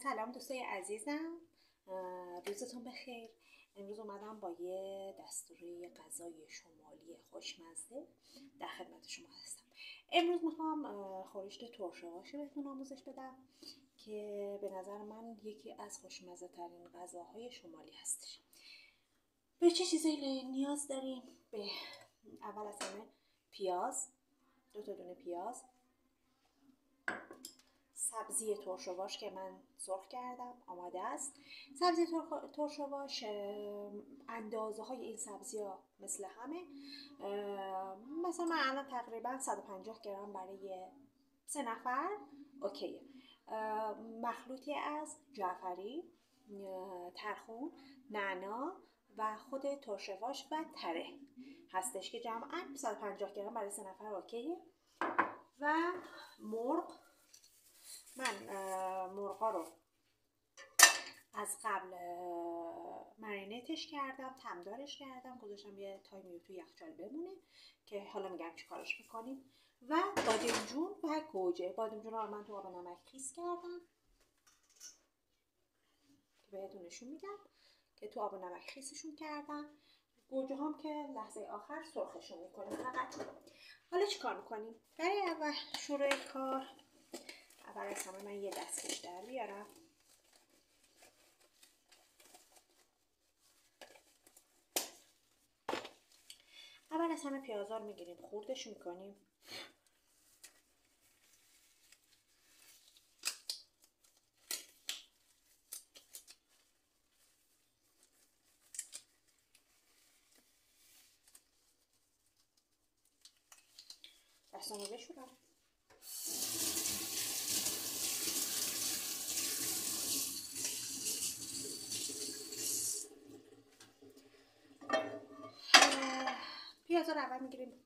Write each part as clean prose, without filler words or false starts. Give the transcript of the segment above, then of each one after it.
سلام دوستای عزیزم. روزتون بخیر. امروز اومدم با یه دستوری غذای شمالی خوشمزه در خدمت شما هستم. امروز میخوام خورشت ترش‌آش رو بهتون آموزش بدم که به نظر من یکی از خوشمزه ترین غذاهای شمالی هستش. به چه چیزایی نیاز داریم؟ به اول از همه پیاز، 2 دونه پیاز، سبزی ترش‌آش که من سرخ کردم آماده است. سبزی ترش‌آش اندازه های این سبزی ها مثل همه. مثلا من الان تقریبا 150 گرم برای 3 نفر اوکیه. مخلوطی از جعفری، ترخون، نعنا و خود ترش‌آش و تره هستش که جمعاً 150 گرم برای 3 نفر اوکیه. و مرغ، من مرغا رو از قبل مرینیتش کردم، تمدارش کردم، گذاشتم یه تایمی تو یخچال بمونه که حالا میگم چی کارش میکنیم. و بادمجون و گوجه. بادمجون رو من تو آب نمک خیس کردم که بهتون نشون میدم که تو آب نمک خیسشون کردم. گوجه هم که لحظه آخر سرخشون میکنیم فقط. حالا چی کار میکنیم؟ برای اول شروع کار، اول از همه من یه دستکش در بیارم. اول از همه پیازا رو میگیریم، خوردش میکنیم. دستامو بشورم. پیازا رو اول میگیریم،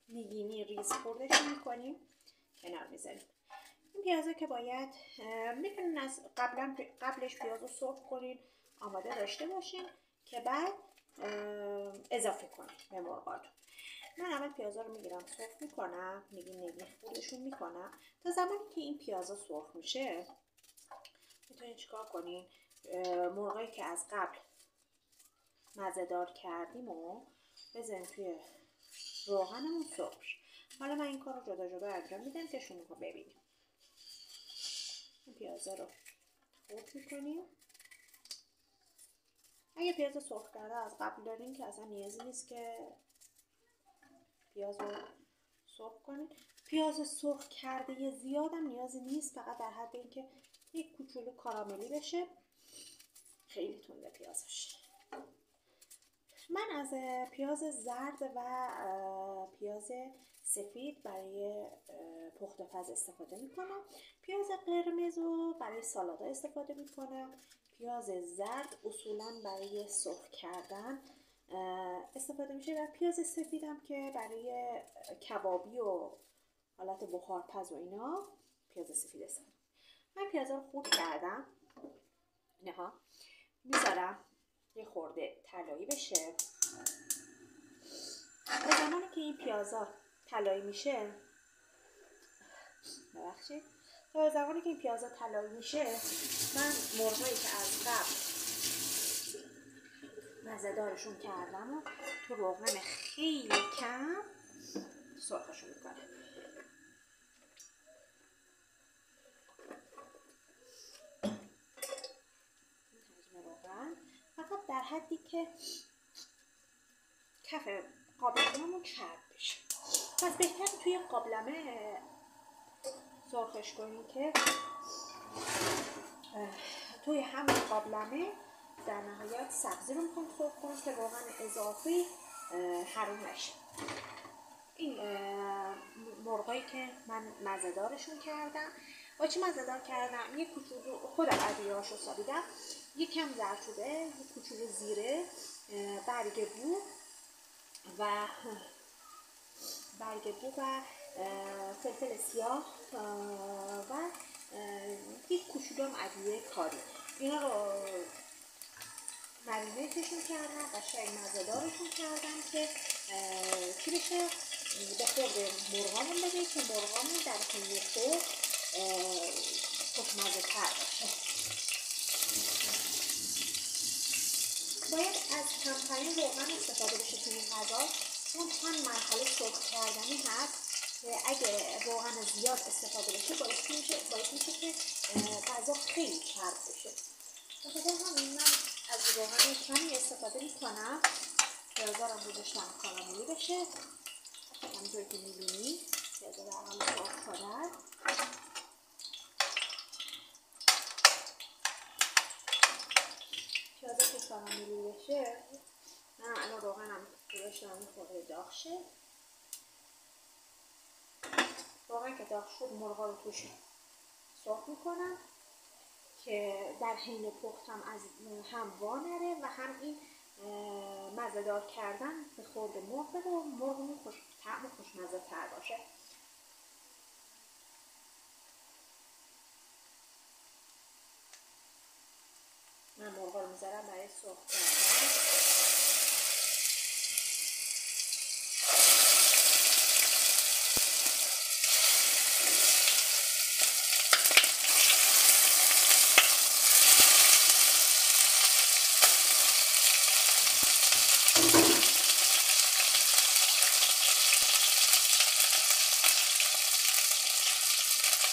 میگینی ریز خوردش میکنیم، کنار میذاریم. این پیازا که باید میتونین از قبلش پیاز رو سرخ کنین، آماده داشته باشین که بعد اضافه کنین به مرغاتون. من اول پیازا رو میگیرم سرخ میکنم، نگین خوردشون میکنم. تا زمانی که این پیازا سرخ میشه میتونین چیکار کنین؟ مرغایی که از قبل مزه‌دار کردیم و بزنیم توی روغنمون سرخ. حالا من این کار رو جدا جدا انجام میدم که شما رو ببینیم. این پیازا رو خرد میکنیم. اگه پیاز سرخ کرده از قبل دارین که اصلا نیازی نیست که پیاز رو سرخ کنین. پیاز سرخ کرده زیادم نیازی نیست، فقط در حد اینکه یک کوچولو کاراملی بشه. خیلی تنده پیازش. من از پیاز زرد و پیاز سفید برای پخت پز استفاده میکنم. پیاز قرمز رو برای سالاد استفاده میکنم. پیاز زرد اصولا برای سرخ کردن استفاده میشه و پیاز سفیدم که برای کبابی و حالت بخار پز و اینا پیاز سفید استفاده. من پیازا رو خرد کردم، اینها میذارم یه خورده طلایی بشه. به زمانی که این پیازا طلایی میشه، تا زمانی که این پیازا طلایی میشه، من مرغایی که از قبل مزه‌دارشون کردم و تو روغن خیلی کم سرخشون میکنم. فقط در حدی که کف قابلمه‌مون چرب بشه. پس بهتره توی قابلمه سرخش کنیم که توی همون قابلمه در نهایت سبزی رو میخوایم سرخ کنیم که روغن اضافی حروم نشه. این مرغایی که من مزه‌دارشون کردم، با چی مزه‌دار کردم؟ یک کوچولو خودم ادویه‌هاشو سابیدم، یک کم زردچوبه، یک کوچولو زیره، برگ بو و فلفل سیاه و یک کوچولو هم ادویه کاری. اینا رو مرینیتشون کردم، قشنگ مزه‌دارشون کردم که چی بشه؟ به خورد مرغامون بده که مرغامون در حین سرخ خوشمزه تر باشه. باید از کمترین روغن استفاده بشه تو این غذا، چون چند مرحله سرخ کردنی هست که اگه روغن زیاد استفاده بشه باعث میشه که غذا خیلی چرب بشه. بخاطر همین من از روغن کمی استفاده میکنم. پیازا رو گذاشتم کاراملی بشه، همونطور که میبینی پیازا در حال سرخ شدن. پیازا که کاراملی بشه، من الان روغنم گذاشتم خورده داغ شه. روغن که داغ شد مرغا رو توش سرخ میکنم که در حین پختم از هم وا نره و هم این مزه‌دار کردن به خورد مرغ بده و مرغمون طعم و خوشمزه تر باشه. من مرغا رو میذارم برای سرخ کردن.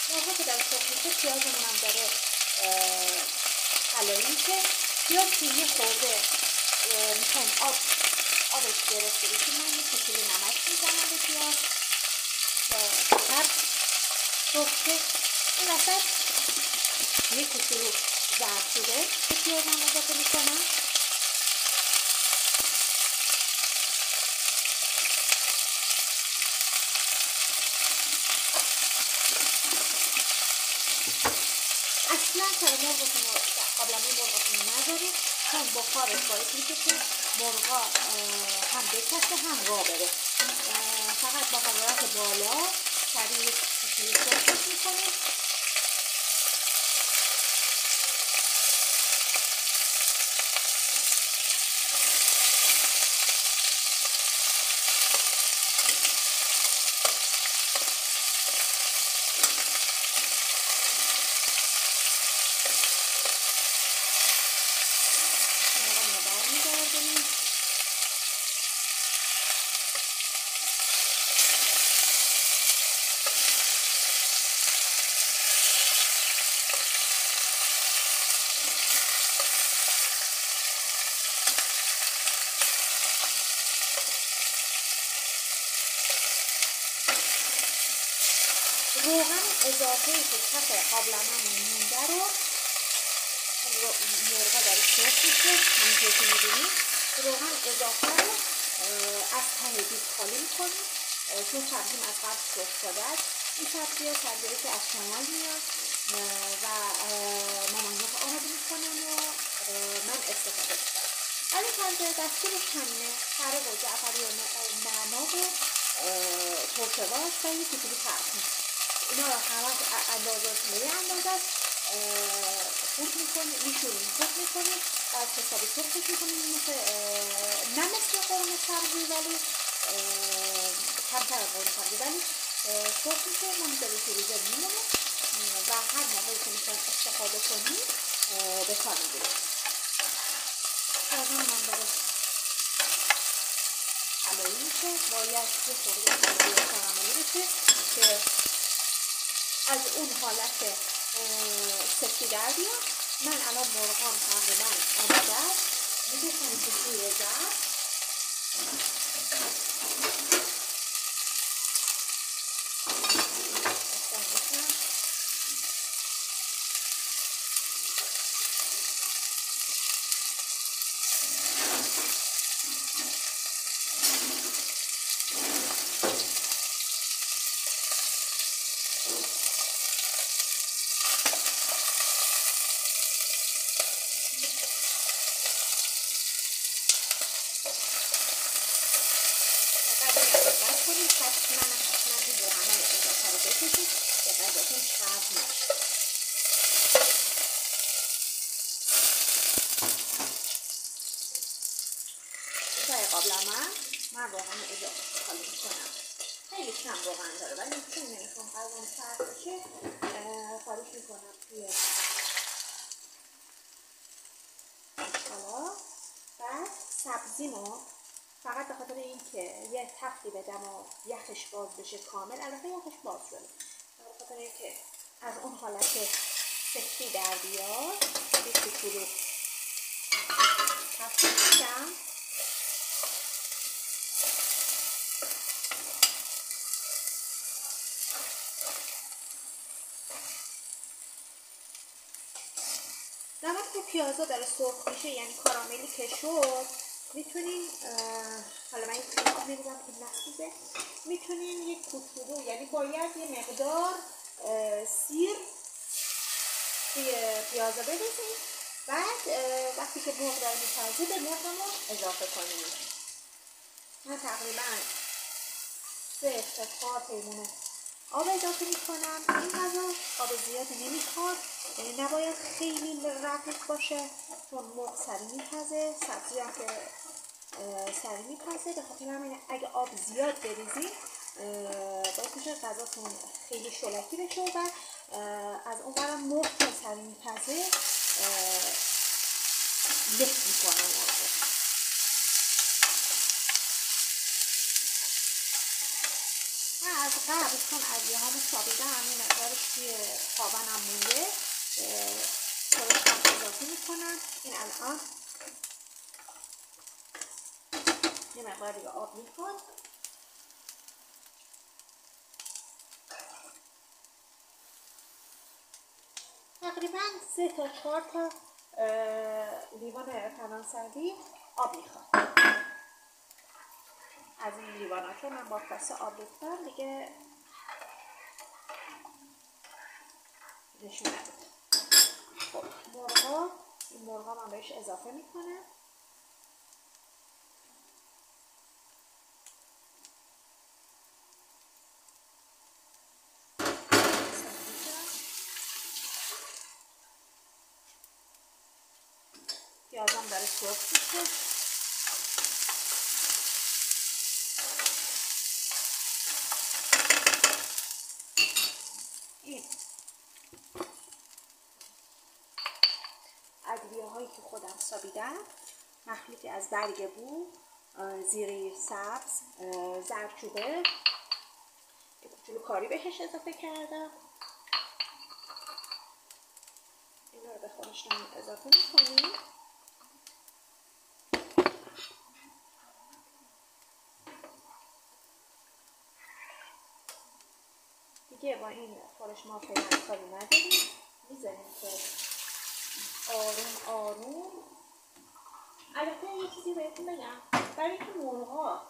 مرغا که داره سرخ میشه پیازمون هم داره طلایی میشه. پیاز که یه خورده میخوایم آبش گرفته بشه، من یه کوچولو نمک میزنم به پیاز تا هر سرخ شه. این وسط یه کوچولو زردچوبه به پیازم اضافه میکنم. اصلا سر مرغتون رو قابلمه مرغتون رو نذارید، چون بخارش باعث میشه که مرغا هم بکشه هم را بره. فقط با حرارت بالا سریع کوچولو سرخش میکنید. روغن اضافه‌ای که کف قابلمه‌مون مونده رو مرغا داره سرخ میشه، همونطور که می‌بینید روغن اضافه رو از ته دیگ خالی می‌کنیم، چون سبزیم از قبل سرخ شده است. این سبزی‌ها سبزی‌هایی که از شمال میاد و مامان‌ها آماده می‌کنن و من استفاده می‌کنم. ولی تازه دستورش همینه، خراب و جعفری و نعنا و ترشواش و یه کوچولو فرخون. اینا رو همه اندازه‌شون به یه اندازه است خورد میکنیم، میشوریم خورد میکنیم و از حسابی سرخش میکنیم. نه مثل قرمه سبزی ولی کمتر از قرمه سبزی ولی سرخ میشه. ما میذاریم فریزر میمونه و هر موقعی که میخوایم استفاده کنیم به کار میگیریم. غذا من داره طلایی میشه، باید یه خورده کاراملی بشه که از اون حالت سفتی در بیاد. من الان مرغام تقریبا آماده است، می‌ذارم تو توی ظرف. حتما این روغن‌های اضافه رو بکشید که غذاتون چرب نشه. جای قابلمه من روغن اضافه خالی میکنم. خیلی کم روغن داره ولی چون نمیخوام غذام چرب بشه خالیش میکنم توی سبزیمو فقط به خاطر اینکه یه تفتی بدم و یخش باز بشه کامل، البته یخش باز شده، به خاطر اینکه از اون حالت سفتی در بیاد یه کوچولو تفت میدم. زمانی که پیازا داره سرخ میشه یعنی کاراملی که شد، میتونین حالا من یک پیاز میریزم که نسوزه، میتونین یک کوچولو یعنی باید یه مقدار سیر توی پیازا بریزین. بعد وقتی که مرغ داره می‌پزه به مرغمون اضافه کنیم. من تقریبا 3 تا 4 پیمونه آب اضافه میکنم. این غذا آب زیادی نمیخواد، یعنی نباید خیلی رقیق باشه چون مرغ سریع میپزه، سبزی هم که سریع میپزه. به خاطر همین اگه آب زیاد بریزیم باید میشه غذاتون خیلی شلکی بشه و از اون برم مرغ که سریع میپزه لفت میکنه مرغ. از قبل چون ادویه هامو سابیدم یه مقدارش توی خوابنم مونده خورش هم اضافه میکنم. این الان یه مقدار دیگه آب میخواد. تقریبا 3 تا 4 تا لیوان فرانسوی آب میخواد. از این لیوانا چون من با کاسه آب ریختم دیگه نشون ندید. خب مرغا، این مرغا من بهش اضافه میکنم. پیازم داره سرخ میشه. این ادویه هایی که خودم سابیدم مخلوطی از برگ بو، زیره سبز، زردچوبه که کوچولو کاری بهش اضافه کردم. این رو به خورشتم اضافه میکنیم. دیگه با این خورش ما فعلا کاری نداریم، میذاریم که آروم آروم. البته یه چیزی بهتون بگم، برای اینکه مرغا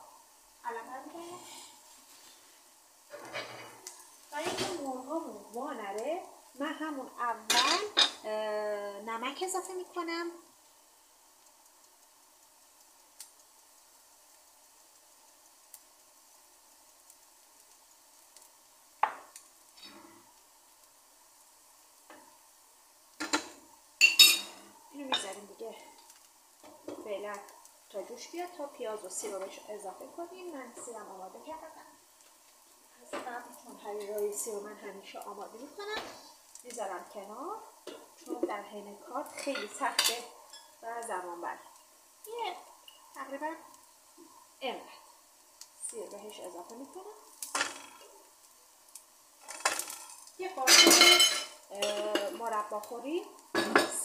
وا نره من همون اول نمک اضافه میکنم. اینو میذاریم دیگه فعلا تا جوش بیاد تا پیاز و سیر رو بهش اضافه کنیم. من سیرم آماده کردم از قبل چون حریرای سیر رو من همیشه آماده میکنم، میذارم کنار چون در حین کار خیلی سخته و زمان بره. یه تقریبا اینقدر سیر بهش اضافه میکنم. یه قاشق مرباخوری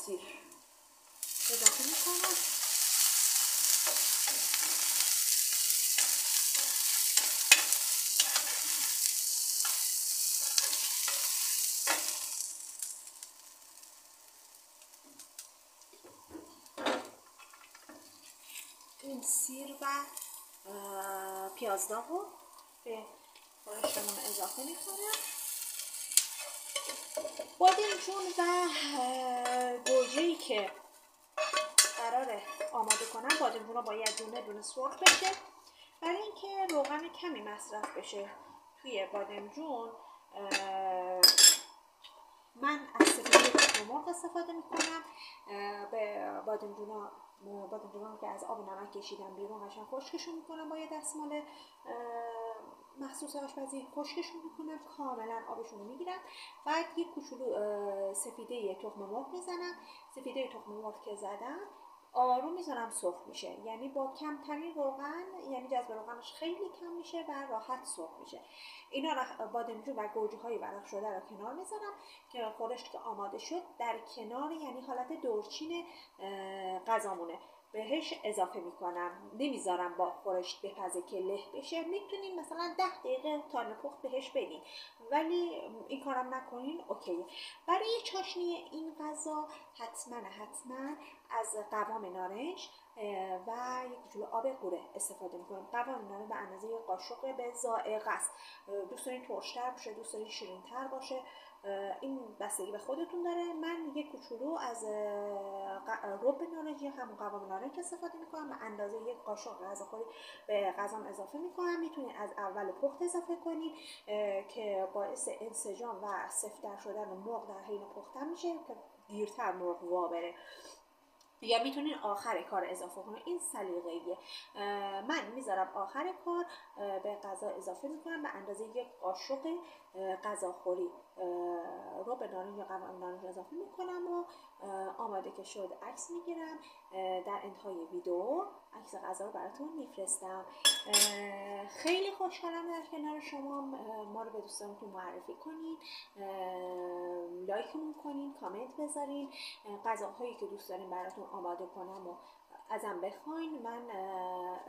سیر اضافه میکنم. این سیر و پیازداغ رو به خورشتمون اضافه میکنم. بادمجون و گوجه‌ای که قراره آماده کنم، بادمجون رو باید دونه دونه سرخ بشه برای اینکه روغن کمی مصرف بشه توی بادمجون. من از سفیده تخم مرغ استفاده میکنم. به بادمجونا که از آب نمک کشیدم بیرون قشنگ خشکشون میکنم با یه دستمال مخصوص آشپزی، خشکشون میکنم کاملا آبشون رو میگیرم. بعد یک کوچولو سفیده تخم مرغ میزنم. سفیده تخم مرغ که زدم آروم میذارم سرخ میشه، یعنی با کمترین روغن، یعنی جذب روغنش خیلی کم میشه و راحت سرخ میشه. اینا رو بادمجون و گوجه های ورق شده رو کنار میذارم که خورشت که آماده شد در کنار، یعنی حالت دورچین غذامونه بهش اضافه میکنم، نمیذارم با خورشت بپزه که له بشه. میتونین مثلا 10 دقیقه تا پخت بهش بدین، ولی این کارم نکنین اوکی. برای چاشنی این غذا حتما از قوام نارنج و یک کوچولو آب قوره استفاده میکنیم. قوام نارنج به اندازه یک قاشق به ذائقه است، دوست دارین ترش‌تر باشه، دوست دارین شیرین‌تر باشه، این بستگی به خودتون داره. من یک کوچولو از رب نارنجی همون قوام نارنج استفاده میکنم، به اندازه یک قاشق غذاخوری به غذام اضافه میکنم. میتونید از اول پخت اضافه کنید که باعث انسجام و سفت‌تر شدن مرغ در حین پختن میشه که دیرتر مرغ وا بره، یا میتونین آخر کار اضافه کنید، این سلیقه‌ایه. من میذارم آخر کار به غذا اضافه میکنم به اندازه یک قاشق غذاخوری رو به نارنج یا قوام نارنج اضافه میکنم و آماده که شد عکس میگیرم. در انتهای ویدیو عکس غذا رو براتون میفرستم. خیلی خوشحالم در کنار شما. ما رو به دوستانتون معرفی کنین، لایکمون کنین، کامنت بذارین، غذاهایی که دوست دارین براتون آماده کنم و ازم بخواین. من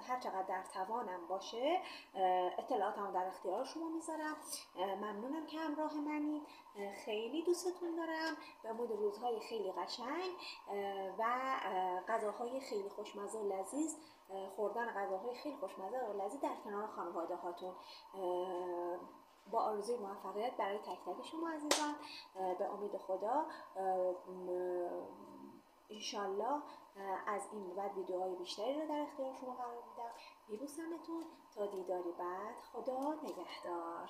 هر چقدر در توانم باشه اطلاعاتمو در اختیار شما میذارم. ممنونم که همراه منید. خیلی دوستتون دارم. به امید روزهای خیلی قشنگ و غذاهای خیلی خوشمزه و لذیذ، خوردن غذاهای خیلی خوشمزه و لذیذ در کنار خانواده هاتون. با آرزوی موفقیت برای تک تک شما عزیزان. به امید خدا انشالله از این بعد ویدیوهای بیشتری رو در اختیار شما قرار میدم. میبوسمتون تا دیداری بعد. خدا نگهدار.